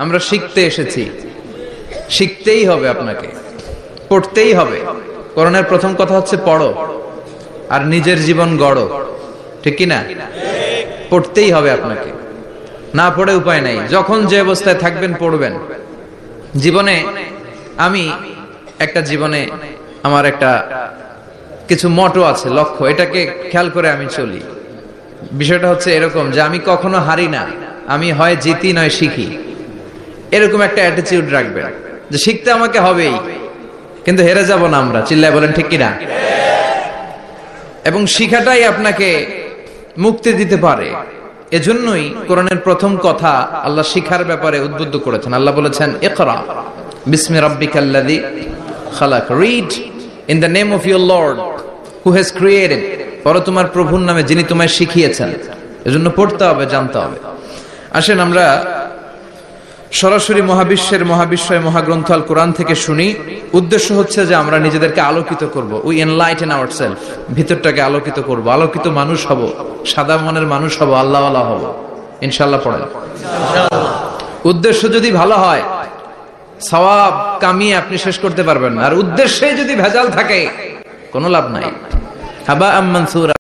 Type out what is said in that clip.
আমরা শিখতে এসেছি, শিখতেই হবে, আপনাকে পড়তেই হবে। কোরআনের প্রথম কথা হচ্ছে পড়ো আর নিজের জীবন গড়ো, ঠিক কিনা? পড়তেই হবে আপনাকে, না পড়ে উপায় নাই। যখন যে অবস্থায় থাকবেন পড়বেন। জীবনে আমি আমার একটা কিছু মটো আছে, লক্ষ্য, এটাকে খেয়াল করে আমি চলি। বিষয়টা হচ্ছে এরকম যে আমি কখনো হারি না, আমি হয় জিতি নয় শিখি, এরকম একটা অ্যাটিটিউড রাখবেন যে শিখতে আমাকে হবেই, কিন্তু হেরে যাব না আমরা। চিল্লায় বলেন ঠিক কিনা? এবং শিখাটাই আপনাকে মুক্তি দিতে পারে। এজন্যই কোরআনের প্রথম কথা আল্লাহ শিখার ব্যাপারে উদ্বুদ্ধ করেছেন। আল্লাহ বলেছেন, ইকরা বিসমি রাব্বিকাল্লাযী খালাক, read in the name of your lord who has created, পড়ো তোমার প্রভুর নামে যিনি তোমায় শিখিয়েছেন। এজন্য পড়তে হবে, জানতে হবে। আসেন আমরা সরাসরি মহাবিশ্বয় মহাগ্রন্থ আল কোরআন থেকে শুনি। উদ্দেশ্য হচ্ছে যে আমরা নিজেদেরকে আলোকিত করব, উই এনলাইটেন আওয়ারসেলফ, ভিতরটাকে আলোকিত করব, আলোকিত মানুষ হব, সাদা মনের মানুষ হব, আল্লাহওয়ালা হব ইনশাআল্লাহ। পড়েন। উদ্দেশ্য যদি ভালো হয় সওয়াব কামিয়ে আপনি শেষ করতে পারবেন না, আর উদ্দেশ্যে যদি ভেজাল থাকে কোনো লাভ নাই। হাবা আম মানসুরা।